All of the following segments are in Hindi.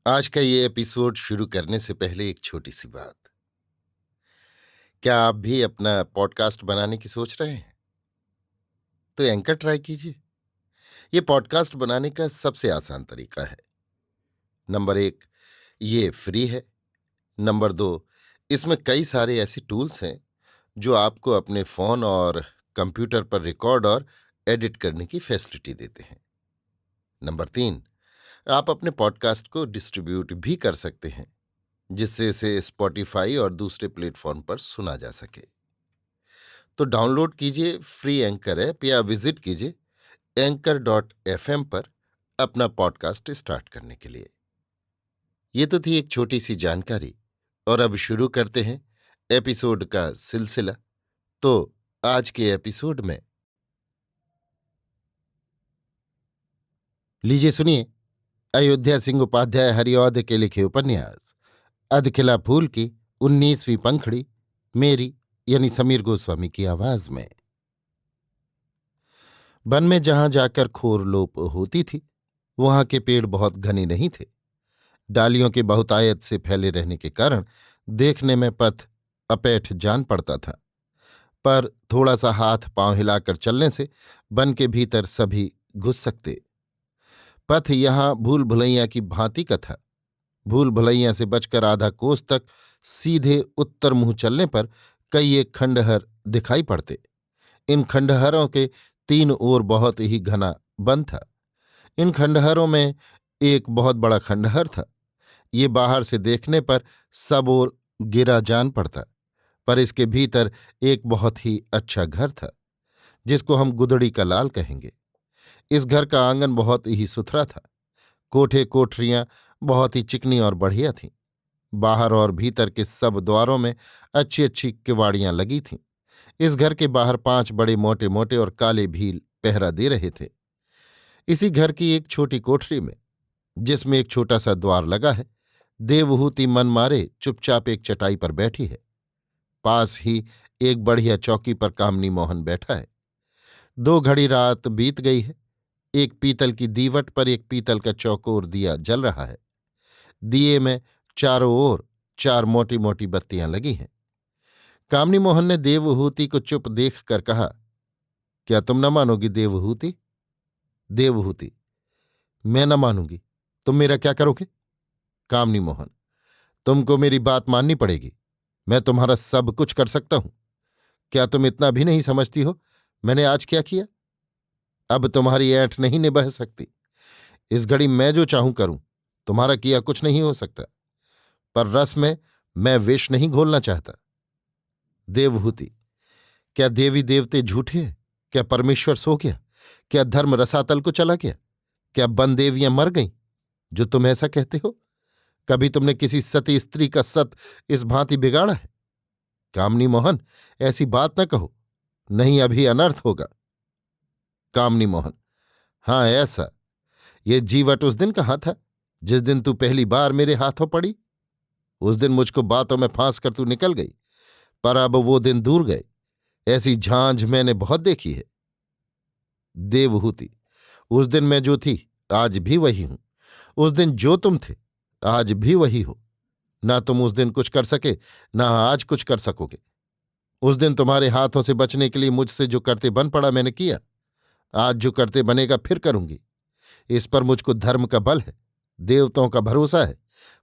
आज का ये एपिसोड शुरू करने से पहले एक छोटी सी बात। क्या आप भी अपना पॉडकास्ट बनाने की सोच रहे हैं? तो एंकर ट्राई कीजिए। ये पॉडकास्ट बनाने का सबसे आसान तरीका है। नंबर एक, ये फ्री है। नंबर दो, इसमें कई सारे ऐसे टूल्स हैं जो आपको अपने फोन और कंप्यूटर पर रिकॉर्ड और एडिट करने की फैसिलिटी देते हैं। नंबर तीन, आप अपने पॉडकास्ट को डिस्ट्रीब्यूट भी कर सकते हैं, जिससे इसे स्पॉटिफाई और दूसरे प्लेटफॉर्म पर सुना जा सके। तो डाउनलोड कीजिए फ्री एंकर ऐप या विजिट कीजिए anchor.fm पर अपना पॉडकास्ट स्टार्ट करने के लिए। ये तो थी एक छोटी सी जानकारी, और अब शुरू करते हैं एपिसोड का सिलसिला। तो आज के एपिसोड में लीजिए सुनिए अयोध्या सिंह उपाध्याय हरिऔध के लिखे उपन्यास अधखिला फूल की 19वीं पंखुड़ी, मेरी यानी समीर गोस्वामी की आवाज में। वन में जहां जाकर खोरलोप होती थी, वहां के पेड़ बहुत घने नहीं थे। डालियों के बहुतायत से फैले रहने के कारण देखने में पथ अपैठ जान पड़ता था, पर थोड़ा सा हाथ पांव हिलाकर चलने से वन के भीतर सभी घुस सकते। पथ यहां भूल भुलैया की भांति का था। भूल भुलैया से बचकर आधा कोस तक सीधे उत्तर मुंह चलने पर कई एक खंडहर दिखाई पड़ते। इन खंडहरों के तीन ओर बहुत ही घना वन था। इन खंडहरों में एक बहुत बड़ा खंडहर था। ये बाहर से देखने पर सब ओर गिरा जान पड़ता, पर इसके भीतर एक बहुत ही अच्छा घर था, जिसको हम गुदड़ी का लाल कहेंगे। इस घर का आंगन बहुत ही सुथरा था। कोठे कोठरियां बहुत ही चिकनी और बढ़िया थीं। बाहर और भीतर के सब द्वारों में अच्छी अच्छी किवाड़ियां लगी थीं। इस घर के बाहर 5 बड़े मोटे मोटे और काले भील पहरा दे रहे थे। इसी घर की एक छोटी कोठरी में, जिसमें एक छोटा सा द्वार लगा है, देवहूति मन मारे चुपचाप एक चटाई पर बैठी है। पास ही एक बढ़िया चौकी पर कामनी मोहन बैठा है। 2 घड़ी रात बीत गई है। एक पीतल की दीवट पर एक पीतल का चौकोर दिया जल रहा है। दिए में चारों ओर 4 मोटी मोटी बत्तियां लगी हैं। कामनी मोहन ने देवहूति को चुप देख कर कहा, क्या तुम न मानोगी देवहूति? देवहूति, मैं न मानूंगी, तुम मेरा क्या करोगे? कामनी मोहन, तुमको मेरी बात माननी पड़ेगी। मैं तुम्हारा सब कुछ कर सकता हूं। क्या तुम इतना भी नहीं समझती हो मैंने आज क्या किया? अब तुम्हारी ऐंठ नहीं निभह सकती। इस घड़ी मैं जो चाहूं करूं, तुम्हारा किया कुछ नहीं हो सकता। पर रस में मैं विष नहीं घोलना चाहता। देवहूति, क्या देवी देवते झूठे हैं? क्या परमेश्वर सो गया? क्या धर्म रसातल को चला गया? क्या बनदेवियां मर गईं, जो तुम ऐसा कहते हो? कभी तुमने किसी सती स्त्री का सत इस भांति बिगाड़ा है? कामनी मोहन, ऐसी बात न कहो, नहीं अभी अनर्थ होगा। कामनी मोहन, हाँ ऐसा। ये जीवट उस दिन कहाँ था जिस दिन तू पहली बार मेरे हाथों पड़ी? उस दिन मुझको बातों में फांस कर तू निकल गई, पर अब वो दिन दूर गए। ऐसी झांझ मैंने बहुत देखी है। देवहूति, उस दिन मैं जो थी आज भी वही हूं। उस दिन जो तुम थे आज भी वही हो। ना तुम उस दिन कुछ कर सके, ना आज कुछ कर सकोगे। उस दिन तुम्हारे हाथों से बचने के लिए मुझसे जो करते बन पड़ा मैंने किया। आज जो करते बनेगा फिर करूंगी। इस पर मुझको धर्म का बल है, देवताओं का भरोसा है,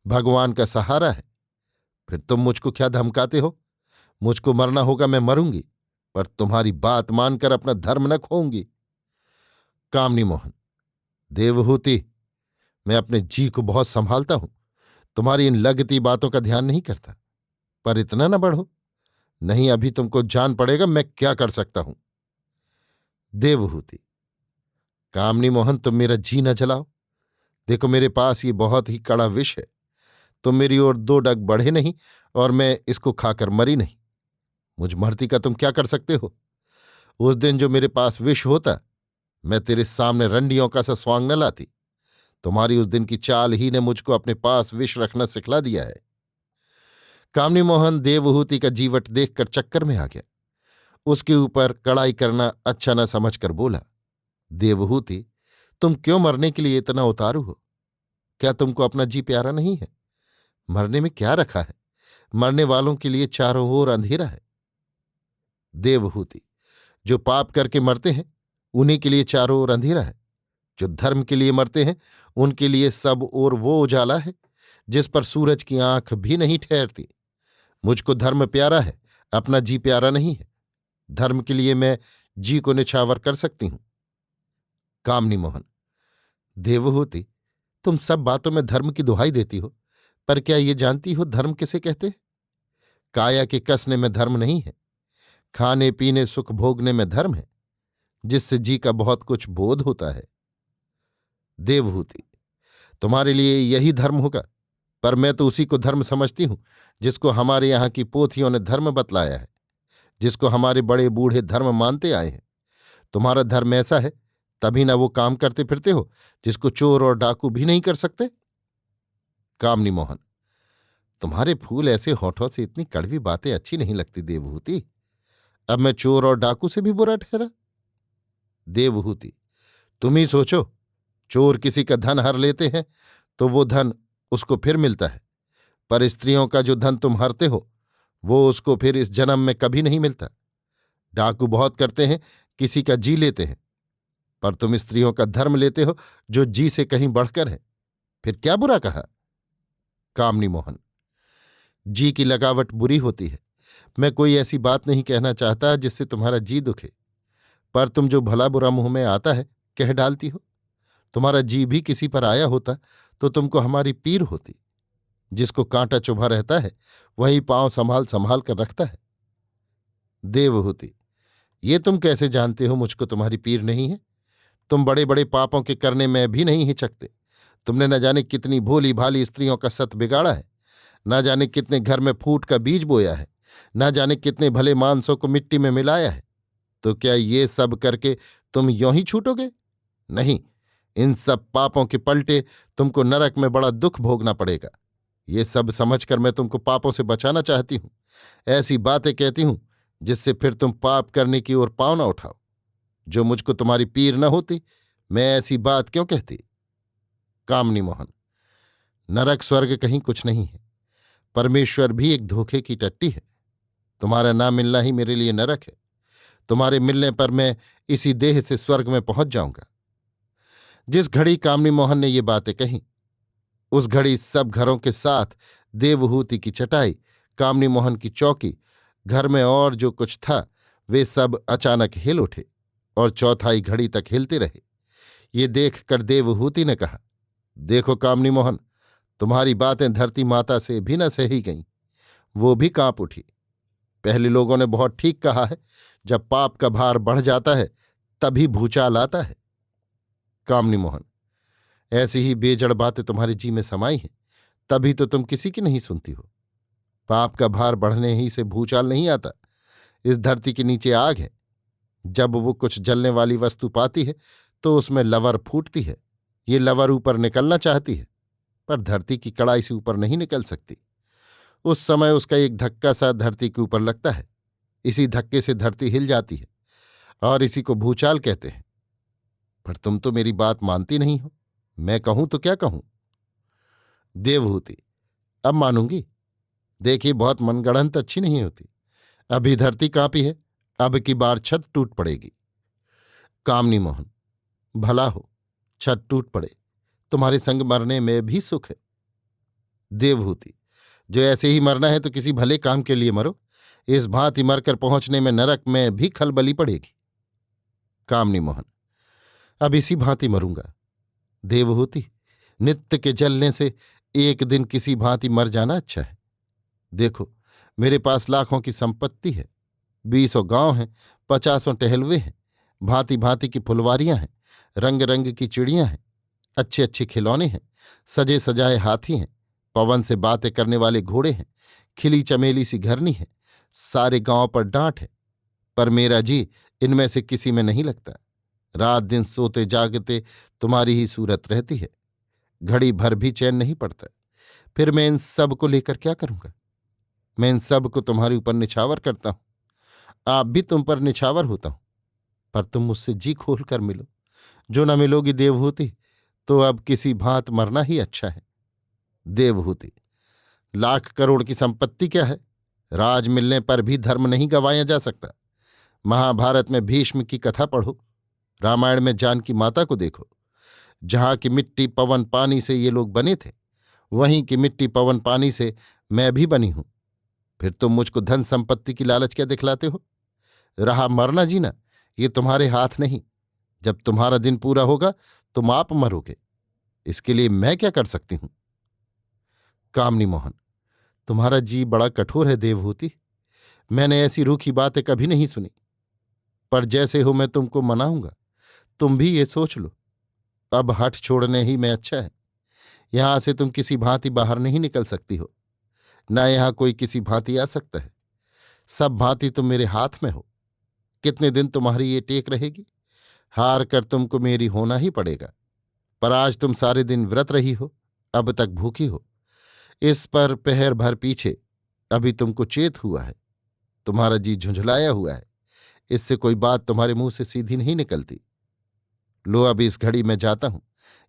भगवान का सहारा है। फिर तुम मुझको क्या धमकाते हो? मुझको मरना होगा, मैं मरूंगी, पर तुम्हारी बात मानकर अपना धर्म न खोऊंगी। कामनी मोहन, देवहूति, मैं अपने जी को बहुत संभालता हूं, तुम्हारी इन लगती बातों का ध्यान नहीं करता। पर इतना न बढ़ो, नहीं अभी तुमको जान पड़ेगा मैं क्या कर सकता हूं। देवहूति, कामनी मोहन, तुम मेरा जी न जलाओ। देखो मेरे पास ये बहुत ही कड़ा विष है। तुम मेरी ओर 2 डग बढ़े नहीं और मैं इसको खाकर मरी नहीं। मुझ मरती का तुम क्या कर सकते हो? उस दिन जो मेरे पास विष होता, मैं तेरे सामने रंडियों का सा स्वांग न लाती। तुम्हारी उस दिन की चाल ही ने मुझको अपने पास विष रखना सिखला दिया है। कामनी मोहन देवहूति का जीवट देखकर चक्कर में आ गया। उसके ऊपर कड़ाई करना अच्छा न समझकर बोला, देवहूति, तुम क्यों मरने के लिए इतना उतारू हो? क्या तुमको अपना जी प्यारा नहीं है? मरने में क्या रखा है? मरने वालों के लिए चारों ओर अंधेरा है। देवहूति, जो पाप करके मरते हैं उन्हीं के लिए चारों ओर अंधेरा है। जो धर्म के लिए मरते हैं उनके लिए सब ओर वो उजाला है जिस पर सूरज की आंख भी नहीं ठहरती। मुझको धर्म प्यारा है, अपना जी प्यारा नहीं है। धर्म के लिए मैं जी को निछावर कर सकती हूं। कामनी मोहन, देवहूति, तुम सब बातों में धर्म की दुहाई देती हो, पर क्या ये जानती हो धर्म किसे कहते हैं? काया के कसने में धर्म नहीं है, खाने पीने सुख भोगने में धर्म है, जिससे जी का बहुत कुछ बोध होता है। देवहूति, तुम्हारे लिए यही धर्म होगा, पर मैं तो उसी को धर्म समझती हूं जिसको हमारे यहां की पोथियों ने धर्म बतलाया है, जिसको हमारे बड़े बूढ़े धर्म मानते आए हैं। तुम्हारा धर्म ऐसा है, तभी ना वो काम करते फिरते हो जिसको चोर और डाकू भी नहीं कर सकते। कामनी मोहन, तुम्हारे फूल ऐसे होठों से इतनी कड़वी बातें अच्छी नहीं लगती देवहूति। अब मैं चोर और डाकू से भी बुरा ठहरा? देवहूति, तुम ही सोचो, चोर किसी का धन हर लेते हैं तो वो धन उसको फिर मिलता है, पर स्त्रियों का जो धन तुम हरते हो वो उसको फिर इस जन्म में कभी नहीं मिलता। डाकू बहुत करते हैं, किसी का जी लेते हैं, पर तुम स्त्रियों का धर्म लेते हो जो जी से कहीं बढ़कर है। फिर क्या बुरा कहा? कामनी मोहन, जी की लगावट बुरी होती है। मैं कोई ऐसी बात नहीं कहना चाहता जिससे तुम्हारा जी दुखे, पर तुम जो भला बुरा मुंह में आता है कह डालती हो। तुम्हारा जी भी किसी पर आया होता तो तुमको हमारी पीर होती। जिसको कांटा चुभा रहता है वही पांव संभाल संभाल कर रखता है। देवहूति, ये तुम कैसे जानते हो मुझको तुम्हारी पीर नहीं है? तुम बड़े बड़े पापों के करने में भी नहीं हिचकते। तुमने न जाने कितनी भोली भाली स्त्रियों का सत बिगाड़ा है, न जाने कितने घर में फूट का बीज बोया है, न जाने कितने भले मानसों को मिट्टी में मिलाया है। तो क्या ये सब करके तुम यों ही छूटोगे? नहीं, इन सब पापों के पलटे तुमको नरक में बड़ा दुख भोगना पड़ेगा। ये सब समझकर मैं तुमको पापों से बचाना चाहती हूं। ऐसी बातें कहती हूं जिससे फिर तुम पाप करने की ओर पाँव न उठाओ। जो मुझको तुम्हारी पीर न होती मैं ऐसी बात क्यों कहती? कामनी मोहन, नरक स्वर्ग कहीं कुछ नहीं है। परमेश्वर भी एक धोखे की टट्टी है। तुम्हारा ना मिलना ही मेरे लिए नरक है। तुम्हारे मिलने पर मैं इसी देह से स्वर्ग में पहुंच जाऊंगा। जिस घड़ी कामनी मोहन ने ये बातें कहीं उस घड़ी सब घरों के साथ देवहूति की चटाई, कामनी मोहन की चौकी, घर में और जो कुछ था वे सब अचानक हिल उठे और चौथाई घड़ी तक हिलते रहे। ये देखकर देवहूति ने कहा, देखो कामनी मोहन, तुम्हारी बातें धरती माता से भी न सही गईं। वो भी कांप उठी। पहले लोगों ने बहुत ठीक कहा है, जब पाप का भार बढ़ जाता है तभी भूचाल आता है। कामनी मोहन, ऐसी ही बेजड़ बातें तुम्हारे जी में समाई हैं, तभी तो तुम किसी की नहीं सुनती हो। पाप का भार बढ़ने ही से भूचाल नहीं आता। इस धरती के नीचे आग है, जब वो कुछ जलने वाली वस्तु पाती है तो उसमें लवर फूटती है। ये लवर ऊपर निकलना चाहती है, पर धरती की कड़ाई से ऊपर नहीं निकल सकती। उस समय उसका एक धक्का सा धरती के ऊपर लगता है। इसी धक्के से धरती हिल जाती है और इसी को भूचाल कहते हैं। पर तुम तो मेरी बात मानती नहीं हो। मैं कहूं तो क्या कहूं? देवहूति, अब मानूंगी। देखिए, बहुत मनगढ़ंत अच्छी नहीं होती। अभी धरती कांपी है, अब की बार छत टूट पड़ेगी। कामनी मोहन, भला हो, छत टूट पड़े, तुम्हारे संग मरने में भी सुख है। देवहूति, जो ऐसे ही मरना है तो किसी भले काम के लिए मरो। इस भांति मरकर पहुंचने में नरक में भी खलबली पड़ेगी। कामनी मोहन, अब इसी भांति मरूंगा। देवहूति, नित्य के जलने से एक दिन किसी भांति मर जाना अच्छा है। देखो, मेरे पास लाखों की संपत्ति है, 20 गांव हैं, 50 टहलवे हैं, भांति भांति की फुलवारियां हैं, रंग रंग की चिड़ियां हैं, अच्छे अच्छे खिलौने हैं, सजे सजाए हाथी हैं, पवन से बातें करने वाले घोड़े हैं, खिली चमेली सी घरनी है, सारे गांव पर डांट है, पर मेरा जी इनमें से किसी में नहीं लगता। रात दिन सोते जागते तुम्हारी ही सूरत रहती है, घड़ी भर भी चैन नहीं पड़ता। फिर मैं इन सब को लेकर क्या करूंगा? मैं इन सब को तुम्हारे ऊपर निछावर करता हूं, आप भी तुम पर निछावर होता हूं, पर तुम मुझसे जी खोल कर मिलो। जो न मिलोगी देवहूति, तो अब किसी भांत मरना ही अच्छा है। देवहूति: लाख करोड़ की संपत्ति क्या है, राज मिलने पर भी धर्म नहीं गंवाया जा सकता। महाभारत में भीष्म की कथा पढ़ो, रामायण में जानकी माता को देखो। जहां की मिट्टी पवन पानी से ये लोग बने थे, वहीं की मिट्टी पवन पानी से मैं भी बनी हूं। फिर तुम मुझको धन संपत्ति की लालच क्या दिखलाते हो? रहा मरना जीना, ये तुम्हारे हाथ नहीं। जब तुम्हारा दिन पूरा होगा तुम आप मरोगे, इसके लिए मैं क्या कर सकती हूं? कामनी मोहन: तुम्हारा जी बड़ा कठोर है देवहूति। मैंने ऐसी रूखी बातें कभी नहीं सुनी। पर जैसे हो मैं तुमको मनाऊंगा, तुम भी ये सोच लो, अब हठ छोड़ने ही में अच्छा है। यहां से तुम किसी भांति बाहर नहीं निकल सकती हो, न यहां कोई किसी भांति आ सकता है। सब भांति तुम मेरे हाथ में हो। कितने दिन तुम्हारी ये टेक रहेगी? हार कर तुमको मेरी होना ही पड़ेगा। पर आज तुम सारे दिन व्रत रही हो, अब तक भूखी हो। इस पर पहर भर पीछे अभी तुमको चेत हुआ है। तुम्हारा जी झुंझलाया हुआ है, इससे कोई बात तुम्हारे मुंह से सीधी नहीं निकलती। लो, अभी इस घड़ी मैं जाता हूं।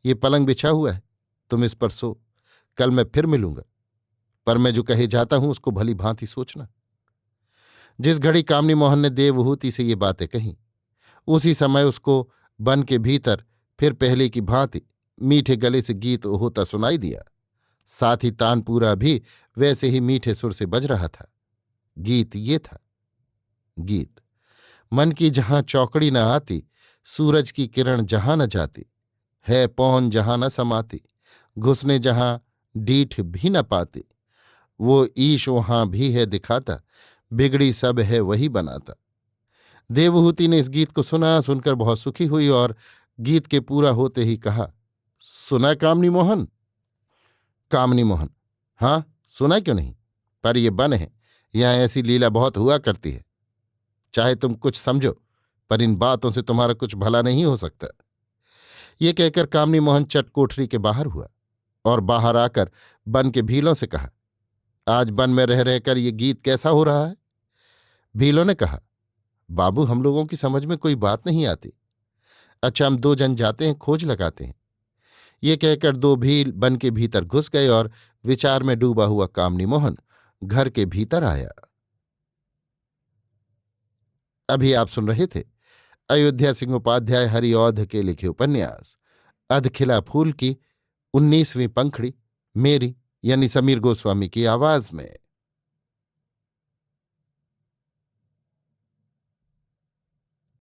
ये पलंग बिछा हुआ है, तुम इस पर सो। कल मैं फिर मिलूंगा, पर मैं जो कहे जाता हूं उसको भली भांति सोचना। जिस घड़ी कामनी मोहन ने देवहूति से ये बातें कहीं, उसी समय उसको बन के भीतर फिर पहले की भांति मीठे गले से गीत होता सुनाई दिया। साथ ही तानपूरा भी वैसे ही मीठे सुर से बज रहा था। गीत ये था। गीत: मन की जहां चौकड़ी न आती, सूरज की किरण जहां न जाती, है पौन जहां न समाती, घुसने जहां डीठ भी न पाती, वो ईश वहां भी है दिखाता, बिगड़ी सब है वही बनाता। देवहूति ने इस गीत को सुना, सुनकर बहुत सुखी हुई और गीत के पूरा होते ही कहा, सुना कामनी मोहन? कामनी मोहन: हाँ, सुना क्यों नहीं, पर ये बन है, यहां ऐसी लीला बहुत हुआ करती है। चाहे तुम कुछ समझो, पर इन बातों से तुम्हारा कुछ भला नहीं हो सकता। ये कहकर कामनी मोहन चट कोठरी के बाहर हुआ और बाहर आकर बन के भीलों से कहा, आज बन में रह रहकर ये गीत कैसा हो रहा है? भीलों ने कहा, बाबू, हम लोगों की समझ में कोई बात नहीं आती। अच्छा, हम दो जन जाते हैं, खोज लगाते हैं। ये कहकर दो भील बन के भीतर घुस गए और विचार में डूबा हुआ कामनी मोहन घर के भीतर आया। अभी आप सुन रहे थे अयोध्या सिंह उपाध्याय हरिऔध के लिखे उपन्यास अधखिला फूल की 19वीं पंखुड़ी, मेरी यानी समीर गोस्वामी की आवाज में।